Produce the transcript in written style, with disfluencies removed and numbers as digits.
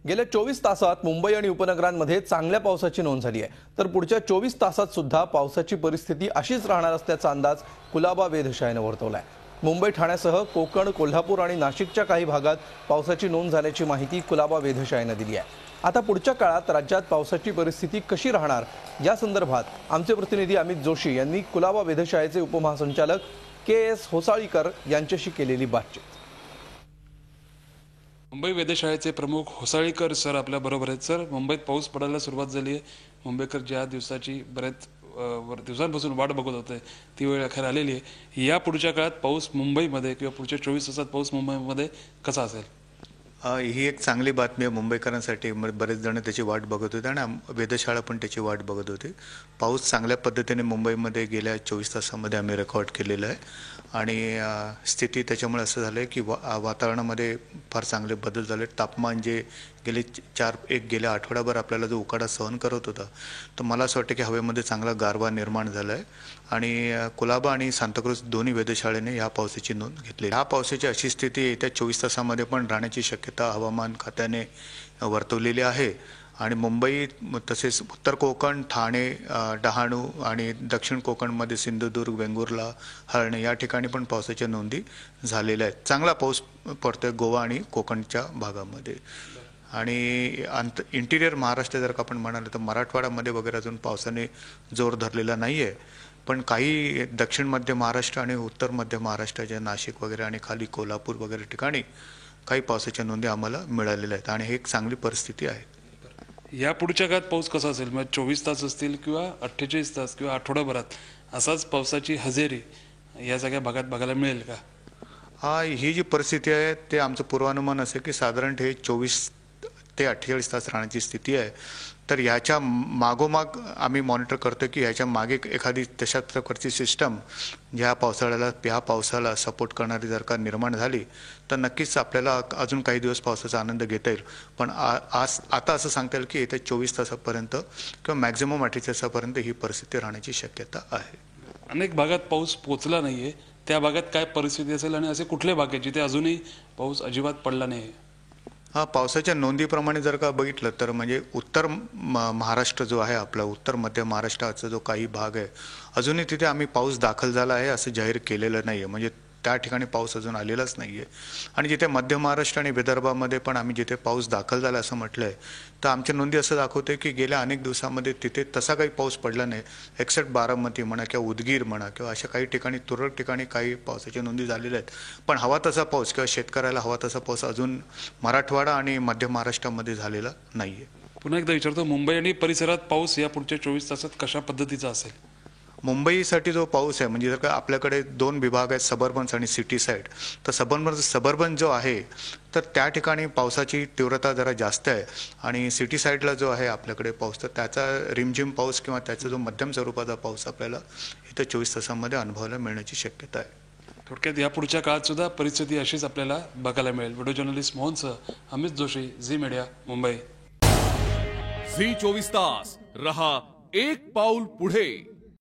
गेल्या 24 तासात मुंबई आणि उपनगरांमध्ये चांगल्या पावसाची नोंद झाली आहे। तर पुढच्या 24 तासात सुद्धा पावसाची परिस्थिती अशीच राहणार असल्याचा अंदाज कुलाबा वेधशाळेने वर्तवलाय। मुंबई ठाण्यासह कोकण, कोल्हापूर आणि नाशिकच्या काही भागात पावसाची नोंद झाल्याची माहिती कुलाबा वेधशाळेने दिली आहे। आता पुढच्या काळात राज्यात पावसाची परिस्थिती कशी राहणार या संदर्भात आमचे प्रतिनिधी अमित जोशी यांनी कुलाबा वेधशाळेचे उपमहासंचालक के.एस. होसाळीकर यांच्याशी केलेली बातचीत। मुंबई वेधशाळेचे प्रमुख होसाळीकर सर आपल्या बरोबर आहेत। सर, मुंबईत पाऊस पडायला सुरुवात झाली आहे। मुंबईकर ज्या दिवसाची बरेच दिवसांपासून वाट बघत होते ती वेळ अखेर आलेली आहे। या पुढच्या काळात पाऊस मुंबईमध्ये किंवा पुढच्या 24 तासात पाऊस मुंबईमध्ये कसा असेल? ही एक चांगली बातमी आहे मुंबईकरांसाठी। बरेच जण त्याची वाट बघत होते आणि वेधशाळा पण त्याची वाट बघत होती। पाऊस चांगल्या पद्धतीने मुंबईमध्ये गेल्या 24 तासामध्ये आम्ही रेकॉर्ड केलेला आहे आणि स्थिती त्याच्यामुळे असं झालं आहे की वातावरणामध्ये फार चांगले बदल झाले। तापमान जे गेल्या आठवड्याभर आपल्याला जो उकाडा सहन करत होता तर मला असं वाटतं की हवेमध्ये चांगला गारवा निर्माण झाला आहे आणि कुलाबा आणि सांताक्रूज दोन्ही वेधशाळेने या पावसाची नोंद घेतली। ह्या पावसाची अशी स्थिती येत्या 24 तासामध्ये पण राहण्याची शक्यता हवामान खात्याने वर्तवलेली आहे आणि मुंबई तसेच उत्तर कोकण, ठाणे, डहाणू आणि दक्षिण कोकणमध्ये सिंधुदुर्ग, वेंगुर्ला, हळणे या ठिकाणी पण पावसाच्या नोंदी झालेल्या आहेत। चांगला पाऊस पडतोय गोवा आणि कोकणच्या भागामध्ये आणि इंटिरियर महाराष्ट्र जर का आपण म्हणाल तर मराठवाड्यामध्ये वगैरे अजून पावसाने जोर धरलेला नाही आहे, पण काही दक्षिण मध्य महाराष्ट्र आणि उत्तर मध्य महाराष्ट्राच्या नाशिक वगैरे आणि खाली कोल्हापूर वगैरे ठिकाणी काही पावसाच्या नोंदी आम्हाला मिळालेल्या आहेत आणि ही एक चांगली परिस्थिती आहे। या पुढच्या काळात पाऊस कसा असेल? म्हणजे 24 तास असतील किंवा 48 तास किंवा आठवडाभरात असाच पावसाची हजेरी या सगळ्या भागात बघायला मिळेल का? ही जी परिस्थिती आहे ते आमचं पूर्वानुमान असे की साधारण हे 24 ते 48 तास राहण्याची स्थिती आहे। तर याच्या मागोमाग आम्ही मॉनिटर करतो की याच्या मागे एखादी तशा प्रकारची सिस्टम ह्या पावसाला सपोर्ट करणारी जर का निर्माण झाली तर नक्कीच आपल्याला अजून काही दिवस पावसाचा आनंद घेता येईल। पण आता असं सांगता येईल की येत्या 24 तासापर्यंत किंवा मॅक्झिमम 48 तासापर्यंत ही परिस्थिती राहण्याची शक्यता आहे। अनेक भागात पाऊस पोचला नाहीये, त्या भागात काय परिस्थिती असेल आणि असे कुठले भाग आहेत जिथे अजूनही पाऊस अजिबात पडला नाही? पावसाच्या नोंदीप्रमाणे जर का बघितलं तर म्हणजे उत्तर महाराष्ट्र जो आहे आपला, उत्तर मध्य महाराष्ट्राचा जो काही भाग आहे अजूनही तिथे आम्ही पाऊस दाखल झाला आहे असं जाहीर केलेलं नाही आहे, म्हणजे त्या ठिकाणी पाऊस अजून आलेलाच नाही आहे। आणि जिथे मध्य महाराष्ट्र आणि विदर्भामध्ये पण आम्ही जिथे पाऊस दाखल झाला असं म्हटलं आहे तर आमच्या नोंदी असं दाखवते की गेल्या अनेक दिवसामध्ये तिथे तसा काही पाऊस पडला नाही, एक्सेप्ट बारामती म्हणा किंवा उदगीर म्हणा किंवा अशा काही ठिकाणी तुरळक ठिकाणी काही पावसाच्या नोंदी झालेल्या आहेत। पण हवा तसा पाऊस किंवा शेतकऱ्याला हवा तसा पाऊस अजून मराठवाडा आणि मध्य महाराष्ट्रामध्ये झालेला नाही आहे। पुन्हा एकदा विचारतो, मुंबई आणि परिसरात पाऊस या पुढच्या 24 तासात कशा पद्धतीचा असेल? मुंबईसाठी जो पाऊस आहे म्हणजे जर का आपल्याकडे दोन विभाग आहेत, सबर्बन्स आणि सिटी साईड, तर सबर्बन जो आहे तर त्या ठिकाणी पावसाची तीव्रता जरा जास्त आहे आणि सिटी साईडला जो आहे आपल्याकडे पाऊस तर त्याचा रिमझिम पाऊस किंवा त्याचा जो मध्यम स्वरूपाचा पाऊस आपल्याला इथं 24 तासामध्ये अनुभवायला मिळण्याची शक्यता आहे। थोडक्यात या पुढच्या काळात सुद्धा परिस्थिती अशीच आपल्याला बघायला मिळेल। व्हिडिओ जर्नलिस्ट मोहनसह अमित जोशी, झी मीडिया, मुंबई। झी 24 तास रहा एक पाऊल पुढे।